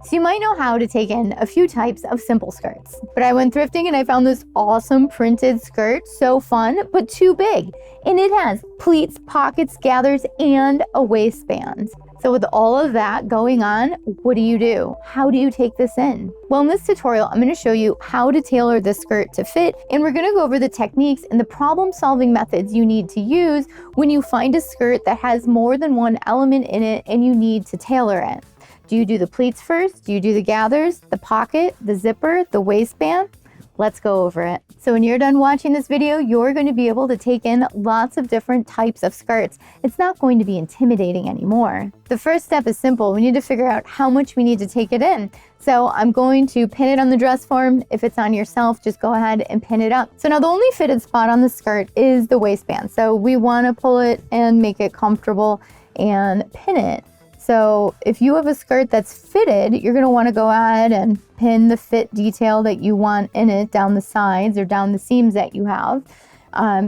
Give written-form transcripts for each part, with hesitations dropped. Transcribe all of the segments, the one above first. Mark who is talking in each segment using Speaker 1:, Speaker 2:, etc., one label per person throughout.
Speaker 1: So you might know how to take in a few types of simple skirts, but I went thrifting and I found this awesome printed skirt, so fun, but too big. And it has pleats, pockets, gathers, and a waistband. So with all of that going on, what do? How do you take this in? Well, in this tutorial, I'm going to show you how to tailor this skirt to fit, and we're going to go over the techniques and the problem-solving methods you need to use when you find a skirt that has more than one element in it and you need to tailor it. Do you do the pleats first? Do you do the gathers, the pocket, the zipper, the waistband? Let's go over it. So when you're done watching this video, you're going to be able to take in lots of different types of skirts. It's not going to be intimidating anymore. The first step is simple. We need to figure out how much we need to take it in. So I'm going to pin it on the dress form. If it's on yourself, just go ahead and pin it up. So now the only fitted spot on the skirt is the waistband. So we want to pull it and make it comfortable and pin it. So if you have a skirt that's fitted, you're going to want to go ahead and pin the fit detail that you want in it down the sides or down the seams that you have.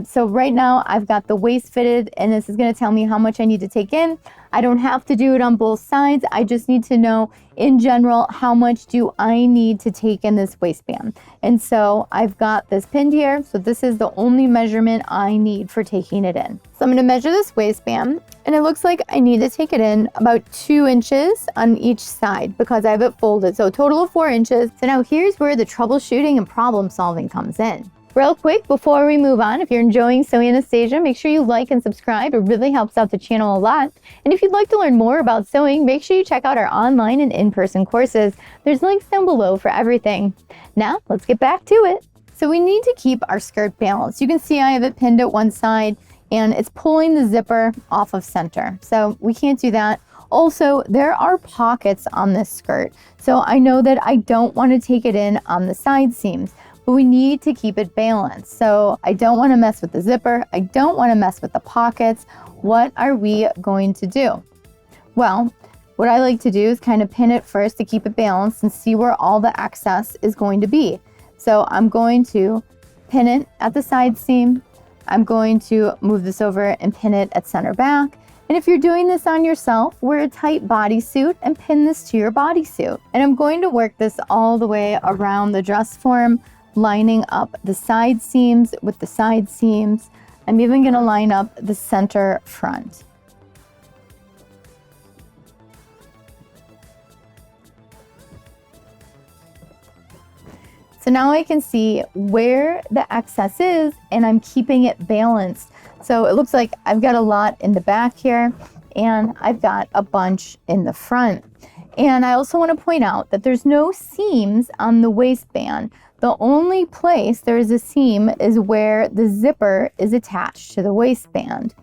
Speaker 1: So right now I've got the waist fitted, and this is going to tell me how much I need to take in. I don't have to do it on both sides. I just need to know in general, how much do I need to take in this waistband? And so I've got this pinned here. So this is the only measurement I need for taking it in. So I'm going to measure this waistband, and it looks like I need to take it in about 2 inches on each side because I have it folded. So a total of 4 inches. So now here's where the troubleshooting and problem solving comes in. Real quick, before we move on, if you're enjoying Sewing Anastasia, make sure you like and subscribe. It really helps out the channel a lot. And if you'd like to learn more about sewing, make sure you check out our online and in-person courses. There's links down below for everything. Now, let's get back to it. So we need to keep our skirt balanced. You can see I have it pinned at one side, and it's pulling the zipper off of center. So we can't do that. Also, there are pockets on this skirt. So I know that I don't want to take it in on the side seams, but we need to keep it balanced. So I don't want to mess with the zipper. I don't want to mess with the pockets. What are we going to do? Well, what I like to do is kind of pin it first to keep it balanced and see where all the excess is going to be. So I'm going to pin it at the side seam. I'm going to move this over and pin it at center back. And if you're doing this on yourself, wear a tight bodysuit and pin this to your bodysuit. And I'm going to work this all the way around the dress form, lining up the side seams with the side seams. I'm even going to line up the center front. So now I can see where the excess is, and I'm keeping it balanced. So it looks like I've got a lot in the back here, and I've got a bunch in the front. And I also want to point out that there's no seams on the waistband. The only place there is a seam is where the zipper is attached to the waistband.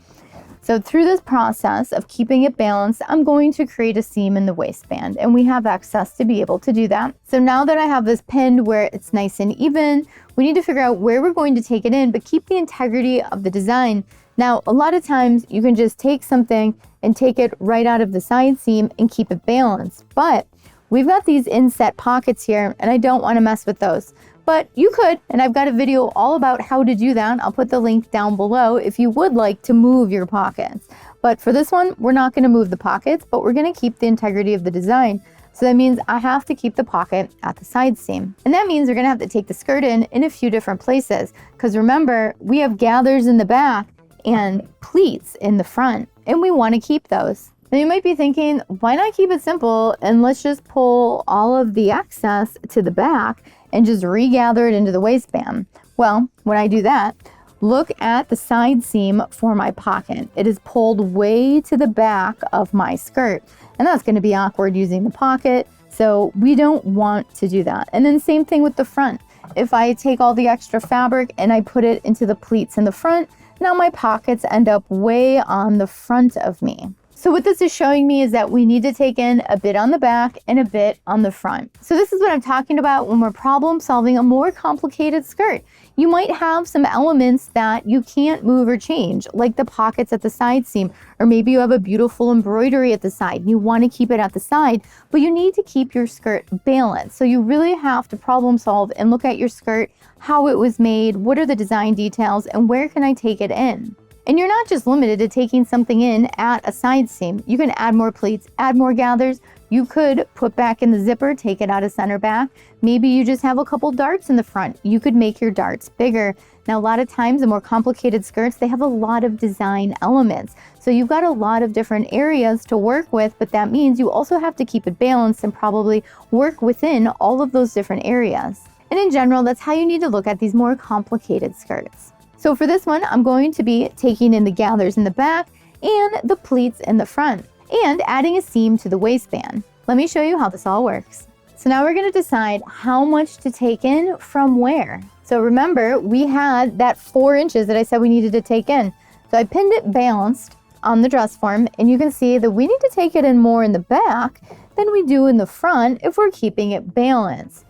Speaker 1: So through this process of keeping it balanced, I'm going to create a seam in the waistband, and we have access to be able to do that. So now that I have this pinned where it's nice and even, we need to figure out where we're going to take it in, but keep the integrity of the design. Now, a lot of times you can just take something and take it right out of the side seam and keep it balanced. But we've got these inset pockets here, and I don't want to mess with those. But you could, and I've got a video all about how to do that. I'll put the link down below if you would like to move your pockets. But for this one, we're not going to move the pockets, but we're going to keep the integrity of the design. So that means I have to keep the pocket at the side seam. And that means we're going to have to take the skirt in a few different places. Because remember, we have gathers in the back and pleats in the front, and we want to keep those. Now you might be thinking, why not keep it simple and let's just pull all of the excess to the back and just regather it into the waistband? Well, when I do that, look at the side seam for my pocket. It is pulled way to the back of my skirt, and that's going to be awkward using the pocket. So we don't want to do that. And then same thing with the front. If I take all the extra fabric and I put it into the pleats in the front, now my pockets end up way on the front of me. So what this is showing me is that we need to take in a bit on the back and a bit on the front. So this is what I'm talking about when we're problem solving a more complicated skirt. You might have some elements that you can't move or change, like the pockets at the side seam, or maybe you have a beautiful embroidery at the side and you want to keep it at the side, but you need to keep your skirt balanced. So you really have to problem solve and look at your skirt, how it was made, what are the design details, and where can I take it in? And you're not just limited to taking something in at a side seam. You can add more pleats, add more gathers. You could put back in the zipper, take it out of center back. Maybe you just have a couple darts in the front. You could make your darts bigger. Now, a lot of times the more complicated skirts, they have a lot of design elements. So you've got a lot of different areas to work with, but that means you also have to keep it balanced and probably work within all of those different areas. And in general, that's how you need to look at these more complicated skirts. So for this one, I'm going to be taking in the gathers in the back and the pleats in the front and adding a seam to the waistband. Let me show you how this all works. So now we're going to decide how much to take in from where. So remember, we had that 4 inches that I said we needed to take in. So I pinned it balanced on the dress form, and you can see that we need to take it in more in the back than we do in the front if we're keeping it balanced.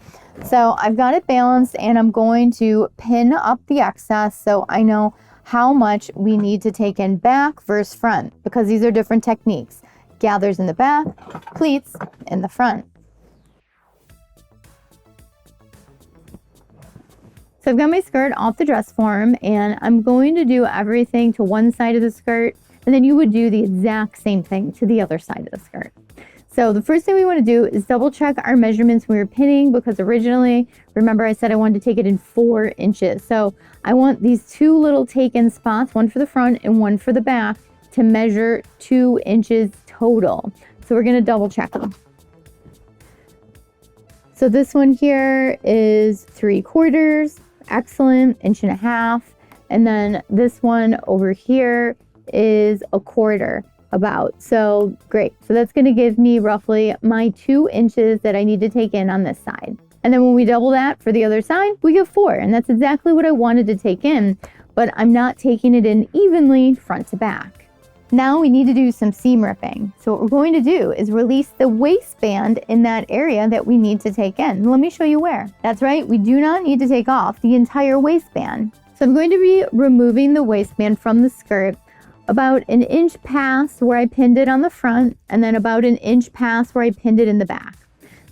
Speaker 1: So I've got it balanced, and I'm going to pin up the excess so I know how much we need to take in back versus front, because these are different techniques. Gathers in the back, pleats in the front. So I've got my skirt off the dress form, and I'm going to do everything to one side of the skirt, and then you would do the exact same thing to the other side of the skirt. So the first thing we want to do is double check our measurements when we were pinning, because originally, remember I said I wanted to take it in 4 inches. So I want these 2 little take-in spots, one for the front and one for the back, to measure 2 inches total. So we're going to double check them. So this one here is 3/4, excellent, 1.5 inches. And then this one over here is 1/4. About. So great. So that's going to give me roughly my 2 inches that I need to take in on this side. And then when we double that for the other side, we get 4. And that's exactly what I wanted to take in, but I'm not taking it in evenly front to back. Now we need to do some seam ripping. So what we're going to do is release the waistband in that area that we need to take in. Let me show you where. That's right. We do not need to take off the entire waistband. So I'm going to be removing the waistband from the skirt about 1 inch past where I pinned it on the front, and then about 1 inch past where I pinned it in the back.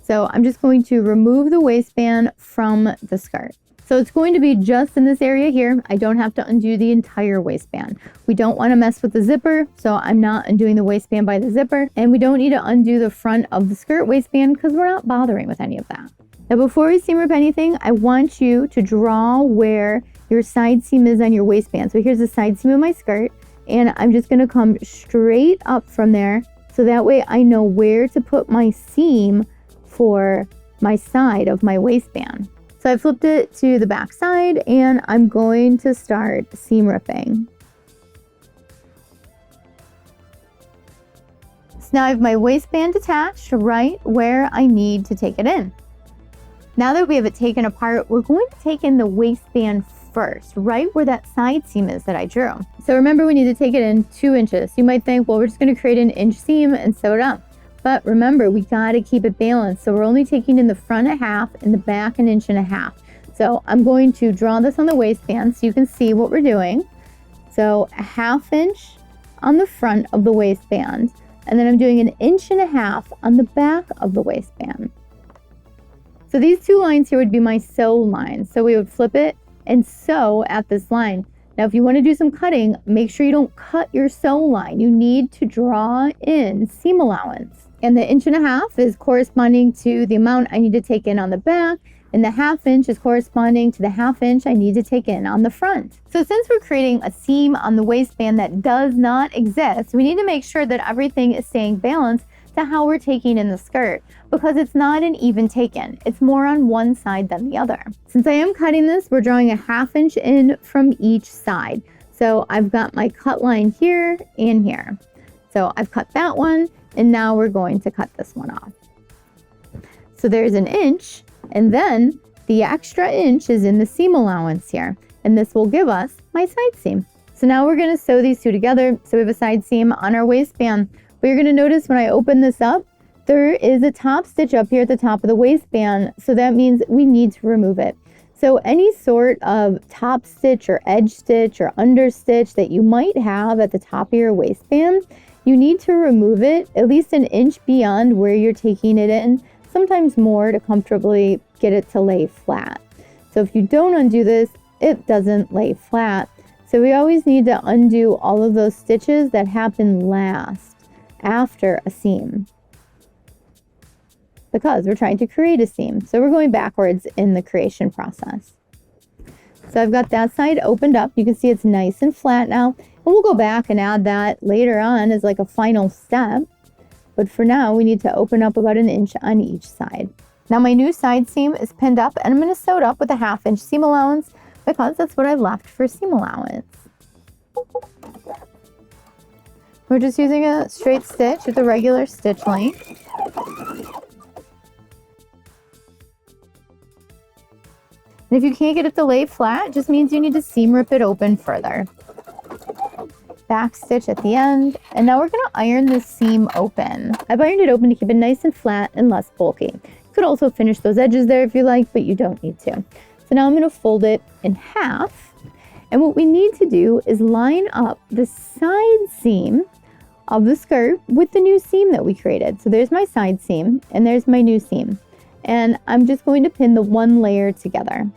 Speaker 1: So I'm just going to remove the waistband from the skirt. So it's going to be just in this area here. I don't have to undo the entire waistband. We don't want to mess with the zipper, so I'm not undoing the waistband by the zipper, and we don't need to undo the front of the skirt waistband because we're not bothering with any of that. Now before we seam rip anything, I want you to draw where your side seam is on your waistband. So here's the side seam of my skirt. And I'm just going to come straight up from there, so that way I know where to put my seam for my side of my waistband. So I flipped it to the back side, and I'm going to start seam ripping. So now I have my waistband attached right where I need to take it in. Now that we have it taken apart, we're going to take in the waistband first, right where that side seam is that I drew. So remember, we need to take it in 2 inches. You might think, well, we're just going to create an inch seam and sew it up. But remember, we got to keep it balanced. So we're only taking in the front 1/2 and the back 1.5 inches. So I'm going to draw this on the waistband so you can see what we're doing. So 1/2 inch on the front of the waistband, and then I'm doing 1.5 inches on the back of the waistband. So these 2 lines here would be my sew lines. So we would flip it and sew at this line. Now, if you want to do some cutting, make sure you don't cut your sew line. You need to draw in seam allowance. And the 1.5 inches is corresponding to the amount I need to take in on the back, and the 1/2 inch is corresponding to the 1/2 inch I need to take in on the front. So since we're creating a seam on the waistband that does not exist, we need to make sure that everything is staying balanced to how we're taking in the skirt, because it's not an even take-in. It's more on one side than the other. Since I am cutting this, we're drawing 1/2 inch in from each side. So I've got my cut line here and here. So I've cut that one, and now we're going to cut this one off. So there's 1 inch, and then the extra inch is in the seam allowance here, and this will give us my side seam. So now we're going to sew these 2 together. So we have a side seam on our waistband. But you're going to notice when I open this up, there is a top stitch up here at the top of the waistband. So that means we need to remove it. So any sort of top stitch or edge stitch or under stitch that you might have at the top of your waistband, you need to remove it at least 1 inch beyond where you're taking it in, sometimes more, to comfortably get it to lay flat. So if you don't undo this, it doesn't lay flat. So we always need to undo all of those stitches that happen last after a seam, because we're trying to create a seam. So we're going backwards in the creation process. So I've got that side opened up. You can see it's nice and flat now. And we'll go back and add that later on as like a final step. But for now, we need to open up about 1 inch on each side. Now my new side seam is pinned up, and I'm going to sew it up with a 1/2 inch seam allowance because that's what I left for seam allowance. We're just using a straight stitch with a regular stitch length. And if you can't get it to lay flat, it just means you need to seam rip it open further. Back stitch at the end, and now we're going to iron this seam open. I've ironed it open to keep it nice and flat and less bulky. You could also finish those edges there if you like, but you don't need to. So now I'm going to fold it in half, and what we need to do is line up the side seam of the skirt with the new seam that we created. So there's my side seam, and there's my new seam. And I'm just going to pin the one layer together.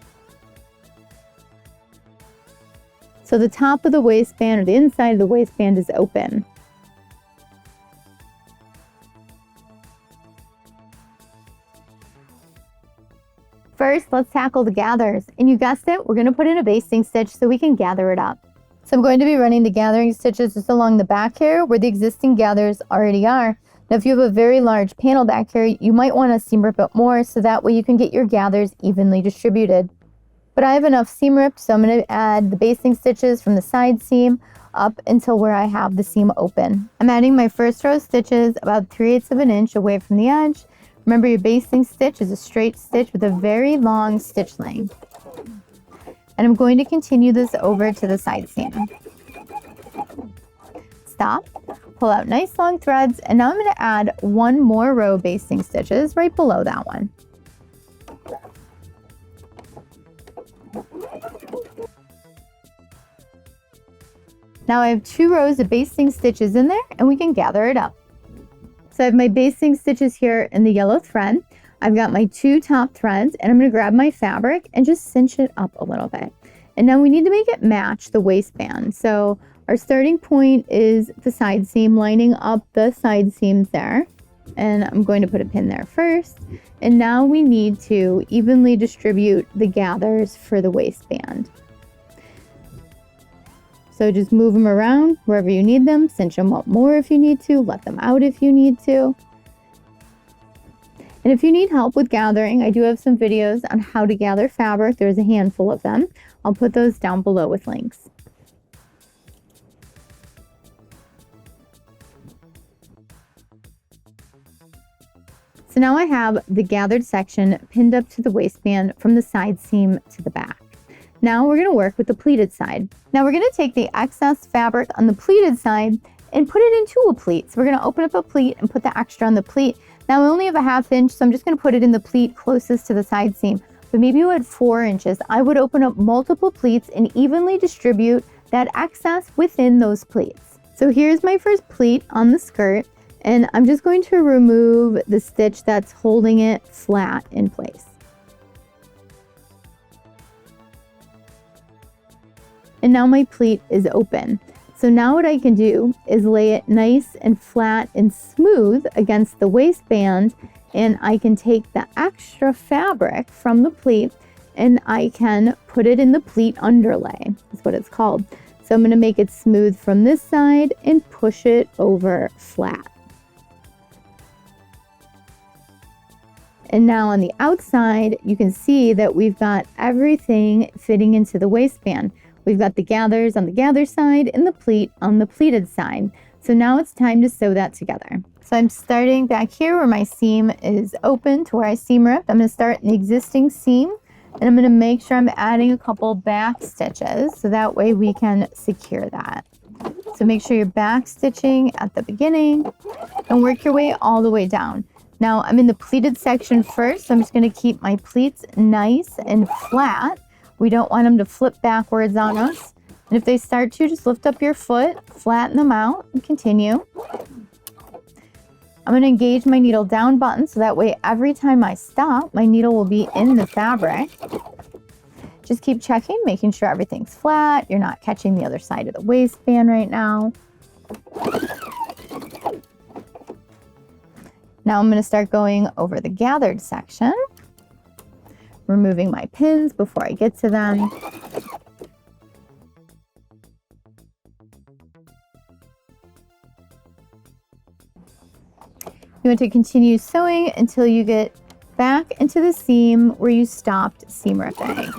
Speaker 1: So the top of the waistband, or the inside of the waistband, is open. First, let's tackle the gathers. And you guessed it, we're going to put in a basting stitch so we can gather it up. So I'm going to be running the gathering stitches just along the back here where the existing gathers already are. Now, if you have a very large panel back here, you might want to seam rip it more so that way you can get your gathers evenly distributed. But I have enough seam ripped, so I'm going to add the basting stitches from the side seam up until where I have the seam open. I'm adding my first row of stitches about 3/8 of an inch away from the edge. Remember, your basting stitch is a straight stitch with a very long stitch length. And I'm going to continue this over to the side seam. Stop, pull out nice long threads, and now I'm going to add 1 more row of basting stitches right below that one. Now I have 2 rows of basting stitches in there, and we can gather it up. So I have my basting stitches here in the yellow thread. I've got my 2 top threads, and I'm going to grab my fabric and just cinch it up a little bit. And now we need to make it match the waistband. So our starting point is the side seam, lining up the side seams there. And I'm going to put a pin there first. And now we need to evenly distribute the gathers for the waistband. So just move them around wherever you need them, cinch them up more if you need to, let them out if you need to. And if you need help with gathering, I do have some videos on how to gather fabric. There's a handful of them. I'll put those down below with links. So now I have the gathered section pinned up to the waistband from the side seam to the back. Now we're going to work with the pleated side. Now we're going to take the excess fabric on the pleated side and put it into a pleat. So we're going to open up a pleat and put the extra on the pleat. Now I only have a 1/2 inch, so I'm just going to put it in the pleat closest to the side seam. But maybe you had 4 inches. I would open up multiple pleats and evenly distribute that excess within those pleats. So here's my first pleat on the skirt, and I'm just going to remove the stitch that's holding it flat in place. And now my pleat is open. So now what I can do is lay it nice and flat and smooth against the waistband, and I can take the extra fabric from the pleat and I can put it in the pleat underlay, is what it's called. So I'm going to make it smooth from this side and push it over flat. And now on the outside, you can see that we've got everything fitting into the waistband. We've got the gathers on the gather side and the pleat on the pleated side. So now it's time to sew that together. So I'm starting back here where my seam is open to where I seam ripped. I'm going to start in the existing seam, and I'm going to make sure I'm adding a couple back stitches so that way we can secure that. So make sure you're back stitching at the beginning and work your way all the way down. Now I'm in the pleated section first, so I'm just going to keep my pleats nice and flat. We don't want them to flip backwards on us. And if they start to, just lift up your foot, flatten them out, and continue. I'm going to engage my needle down button so that way every time I stop, my needle will be in the fabric. Just keep checking, making sure everything's flat. You're not catching the other side of the waistband right now. Now I'm going to start going over the gathered section, removing my pins before I get to them. You want to continue sewing until you get back into the seam where you stopped seam ripping.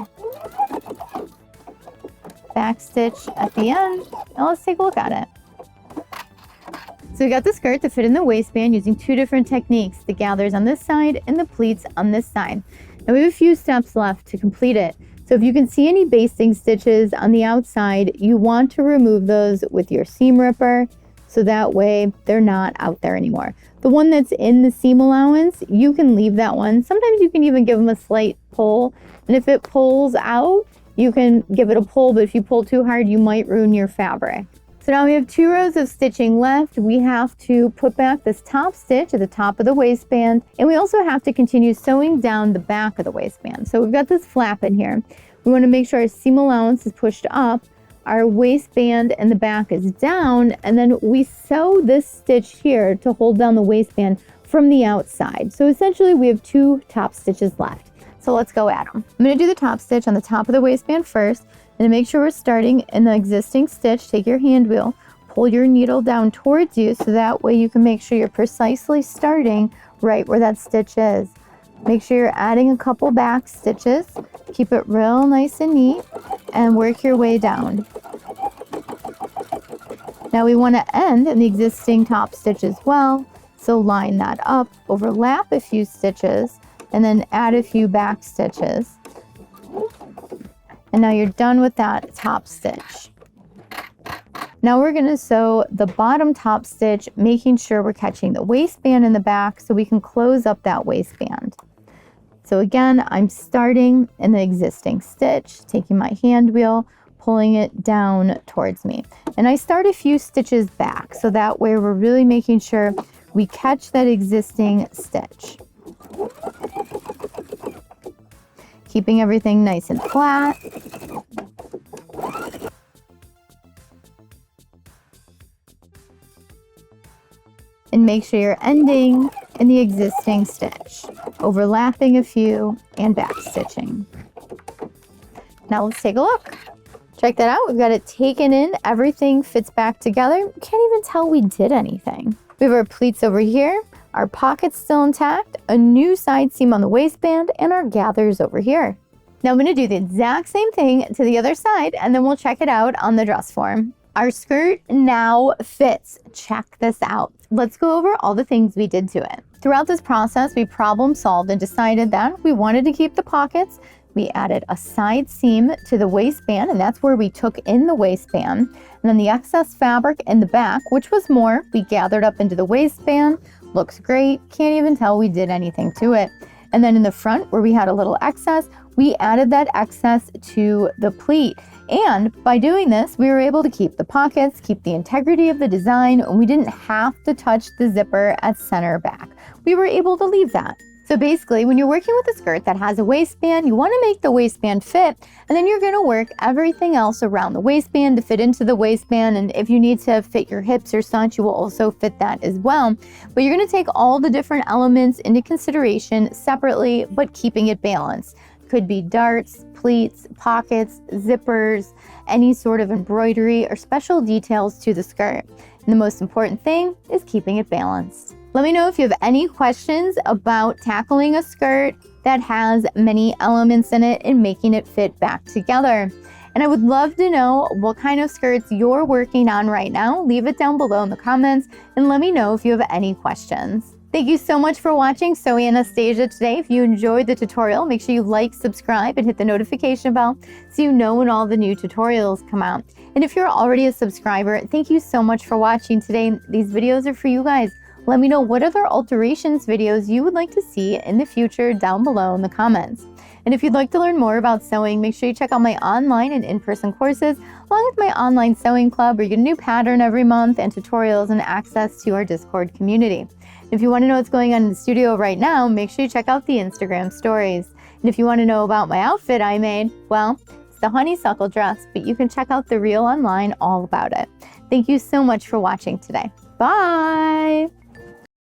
Speaker 1: Back stitch at the end. Now let's take a look at it. So we got the skirt to fit in the waistband using two different techniques, the gathers on this side and the pleats on this side. Now we have a few steps left to complete it. So if you can see any basting stitches on the outside, you want to remove those with your seam ripper so that way they're not out there anymore. The one that's in the seam allowance, you can leave that one. Sometimes you can even give them a slight pull, and if it pulls out, you can give it a pull, but if you pull too hard, you might ruin your fabric. So now we have 2 rows of stitching left. We have to put back this top stitch at the top of the waistband, and we also have to continue sewing down the back of the waistband. So we've got this flap in here. We want to make sure our seam allowance is pushed up, our waistband and the back is down, and then we sew this stitch here to hold down the waistband from the outside. So essentially we have 2 top stitches left. So let's go at them. I'm going to do the top stitch on the top of the waistband first. And to make sure we're starting in the existing stitch, take your hand wheel, pull your needle down towards you so that way you can make sure you're precisely starting right where that stitch is. Make sure you're adding a couple back stitches, keep it real nice and neat, and work your way down. Now we want to end in the existing top stitch as well, so line that up, overlap a few stitches, and then add a few back stitches. And now you're done with that top stitch. Now we're going to sew the bottom top stitch, making sure we're catching the waistband in the back so we can close up that waistband. So again, I'm starting in the existing stitch, taking my hand wheel, pulling it down towards me. And I start a few stitches back, so that way we're really making sure we catch that existing stitch. Keeping everything nice and flat. And make sure you're ending in the existing stitch, overlapping a few and back stitching. Now let's take a look. Check that out. We've got it taken in. Everything fits back together. Can't even tell we did anything. We have our pleats over here, our pockets still intact, a new side seam on the waistband, and our gathers over here. Now I'm going to do the exact same thing to the other side, and then we'll check it out on the dress form. Our skirt now fits. Check this out. Let's go over all the things we did to it. Throughout this process, we problem solved and decided that we wanted to keep the pockets. We added a side seam to the waistband, and that's where we took in the waistband. And then the excess fabric in the back, which was more, we gathered up into the waistband. Looks great. Can't even tell we did anything to it. And then in the front, where we had a little excess, we added that excess to the pleat. And by doing this, we were able to keep the pockets, keep the integrity of the design, and we didn't have to touch the zipper at center back. We were able to leave that. So basically, when you're working with a skirt that has a waistband, you want to make the waistband fit, and then you're going to work everything else around the waistband to fit into the waistband. And if you need to fit your hips or such, you will also fit that as well. But you're going to take all the different elements into consideration separately, but keeping it balanced. Could be darts, pleats, pockets, zippers, any sort of embroidery or special details to the skirt. And the most important thing is keeping it balanced. Let me know if you have any questions about tackling a skirt that has many elements in it and making it fit back together. And I would love to know what kind of skirts you're working on right now. Leave it down below in the comments and let me know if you have any questions. Thank you so much for watching Sewing Anastasia today. If you enjoyed the tutorial, make sure you like, subscribe, and hit the notification bell so you know when all the new tutorials come out. And if you're already a subscriber, thank you so much for watching today. These videos are for you guys. Let me know what other alterations videos you would like to see in the future down below in the comments. And if you'd like to learn more about sewing, make sure you check out my online and in-person courses, along with my online sewing club where you get a new pattern every month and tutorials and access to our Discord community. If you want to know what's going on in the studio right now, make sure you check out the Instagram stories. And And if you want to know about my outfit I made, well, it's the honeysuckle dress, but you can check out the reel online all about it. Thank you so much for watching today. Bye!